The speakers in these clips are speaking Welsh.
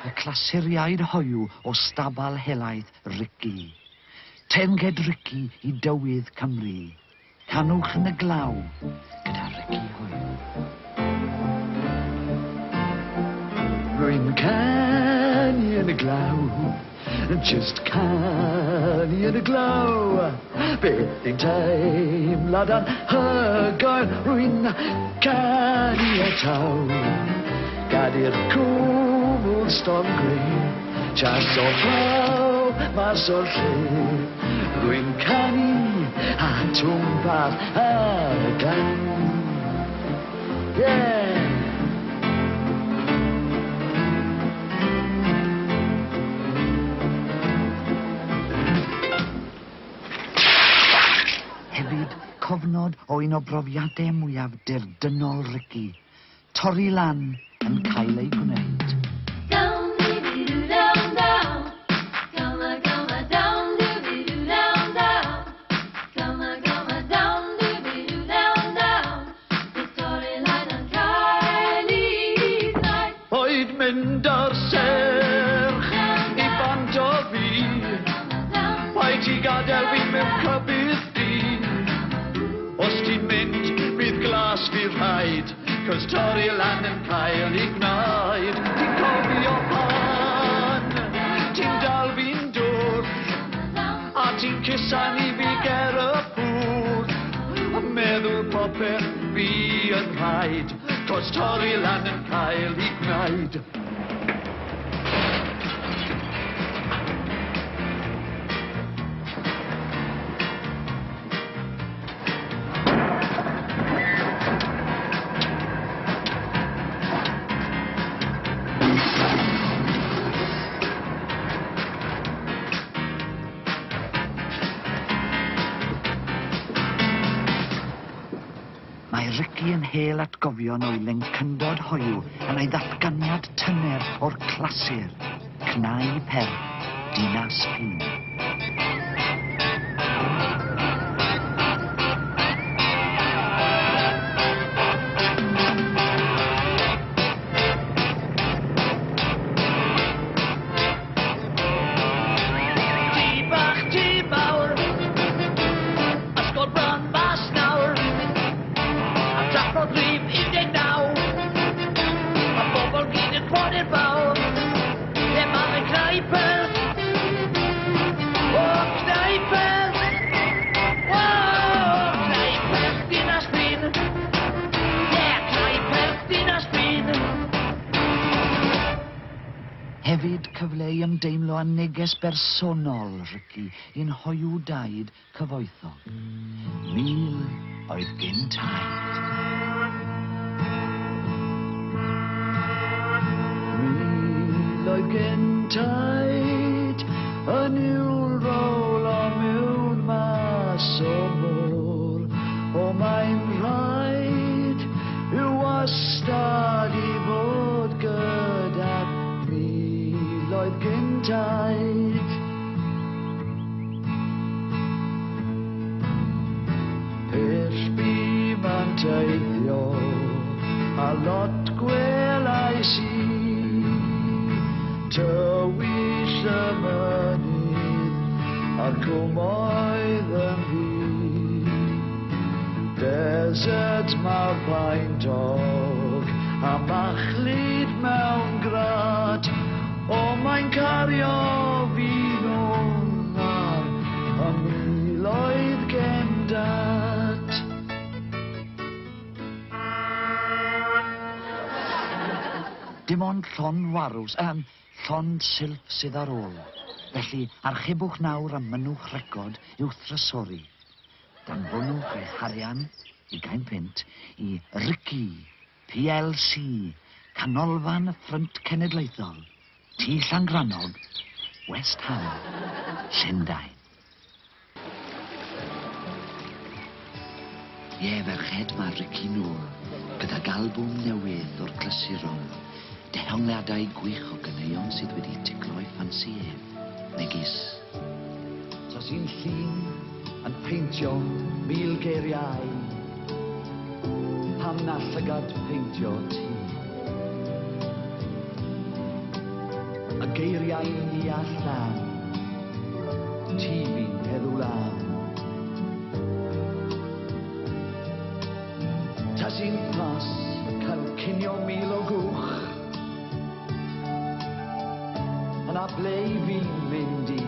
y Clasuriaid Hoyw o stabal helaeth Rici. Tenged Rici I dywydd Cymru. Canwch yn y glaw gyda Rici Hoyw. Rwy'n canu yn y glaw, just canu yn y glaw. Beth yw'n teimlad anhygoel, rwy'n canu y taw. Gadi'r cwmwl storm greu, jas o flaw, mas o'r lle. Rwy'n canu a twmpath ar y gan. Yeah! Hefyd, cofnod o un o brofiadau mwyaf derdynol Rici. Torri lan yn cael ei gwneud. Oed mynd ar serch I bant o fi, paid ti gadael fi mewn cybydd di. Os ti'n mynd, bydd glas fi rhaid, cos torri lan yn cael ei gwneud. Ti'n cofio pan, ti'n dal fi'n dwll, a ti'n cusan I fi ger y bwll. Meddwl popeth fi yn rhaid, cos torri lan yn cael ei gwneud. Mae Rici yn hel atgofion o'i lencyndod Hoyw yn ei ddatganiad tyner o'r clasur, cnau per, dinas pin. Hefyd cyfle I ymdeimlo â neges bersonol Rici i'n Hoyw daid cyfoethog. 1000 oedd gynt aid. 1000 oedd gynt aid, yn yw'r rôl o mewn mas o môr. O mae'n rhaid yw wastad I fod gyda oedd gynt aid. Pell bu ma'n teithio a lot gwelais I, tywyll y mynydd a'r cwmoedd yn ddi. Desert mawr paentog a machlud mewn grad, o mae'n cario fi nôl ar y 1000 gendat. Dim ond llon warws, llon silff sydd ar ôl. Felly archibwch nawr a mynwch record i'w thrysori. Danfonwch eich harian I £100 I Rici, PLC, Canolfan y Ffrynt Cenedlaethol, Tŷ Llangrannog, West Ham, Llundain. Ferched mae Rici nôl, gydag albwm newydd o'r clasuron. Dehongliadau gwych o ganeuon sydd wedi ticlo'i ffansi ef, megis. Tos i'n llun yn peintio 1000 geiriau, pam na llygad peintio ti. y geiriau'n ni allan, ti fi'n heddw lan. Tas i'n pas cael cinio mil o gwch, yna ble fi'n mynd i.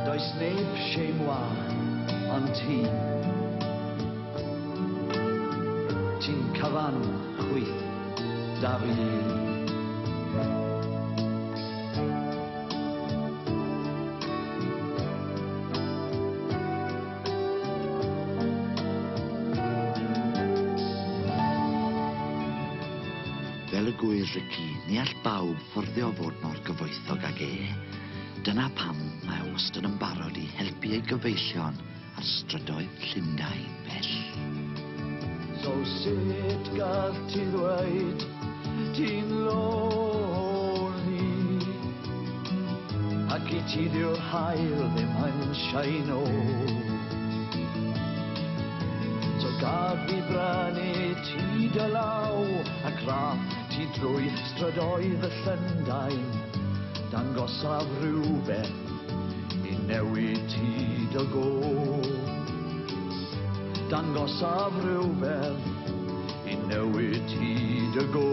Does neb siemwa ond ti. Ti'n cyfan chwyth da fi. Fel y gwyr Ricky, ni all bawb fforddio fod mor gyfoethog ag e. Dyna pam mae o wastad yn barod i helpu ei gyfeillion ar strydoedd Llundain bell. So sut gall ti ddweud ti'n lonely, ac i ti ddiw'r hael ddim yn shaino. So gad fi brynu ti dy law ac raff ti drwy strydoedd y Llundain, dangosaf rhywbeth i newid ti dy go. Dangosaf rhywbeth i newid ti dy go.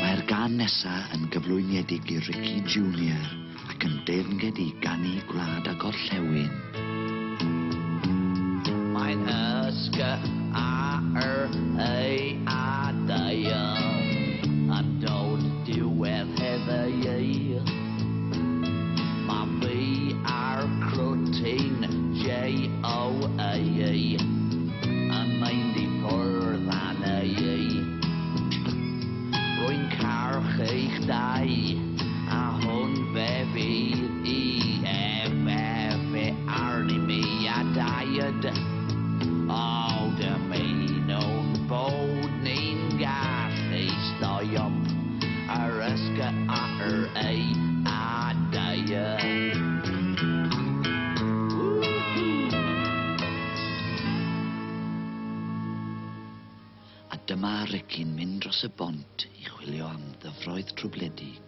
Mae'r gân nesaf yn gyflwyniedig i Ricky Jr. ac yn deyrnged i ganu gwlad a gorllewin. Mae'n ysga ei adau yn dod diwedd heddiau. Mae fi ar crwtyn J-O-A yn mynd i ffwrdd â ei. Rwy'n carch eich dau a hwn fe fydd i fe arni mi a daiad. O, dymunwn bod ni'n gallu stoiop ar ysga ar ei adau. A dyma Ricky'n mynd dros y bont i chwilio am ddyfroedd trwbledig.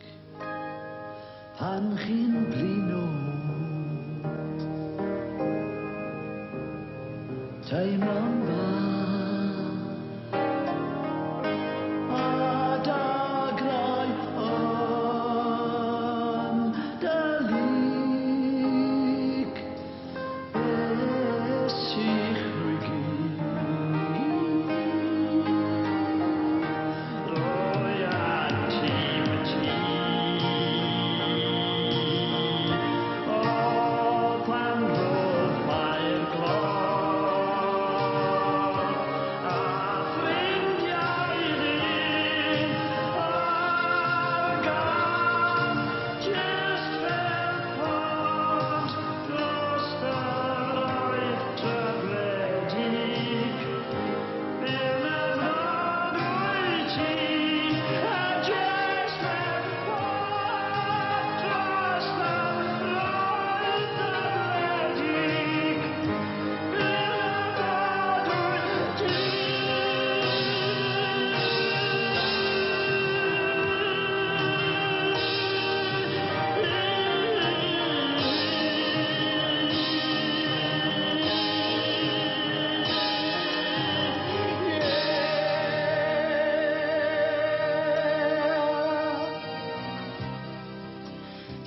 Pan chi'n blino, teimlo'n bach, a dagrau yn dylig, beth i'ch rwygi. Roi at tîm ti, o pan roedd mae'r glor.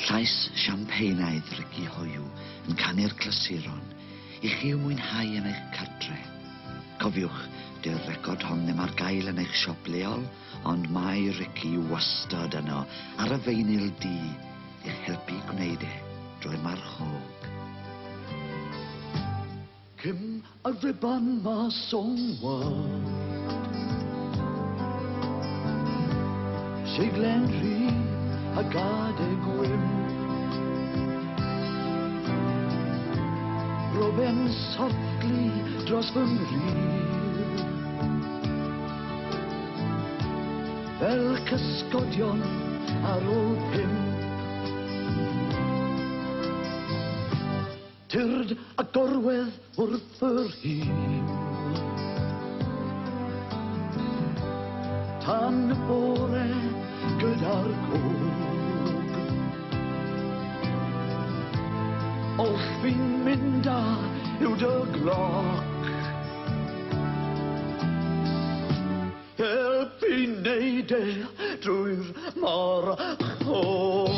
Llais siampeinaidd Ricky Hoyw yn canu'r clasuron i chi yw mwynhau yn eich cartre. Cofiwch, dy'r record hon ddim ar gael yn eich siop lleol, ond mae Ricky wastad yno ar y feinil di i'ch helpu gwneud e drwy'r marchog. Cym y riban mas o'n wad, Siglen rhi a gad e gwyn, Roben softly dros fy mrif, fel cysgodion ar ôl 5. Tyrd a gorwedd wrth yr hun. Tan y bore gyda'r cwg. Os fi'n mynd a yw dy gloc. Help fi neud e drwy'r marchog.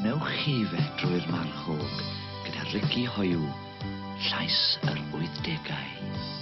Gwnewch chi fe drwy'r marchog gyda Hoyw, llais yr 80au.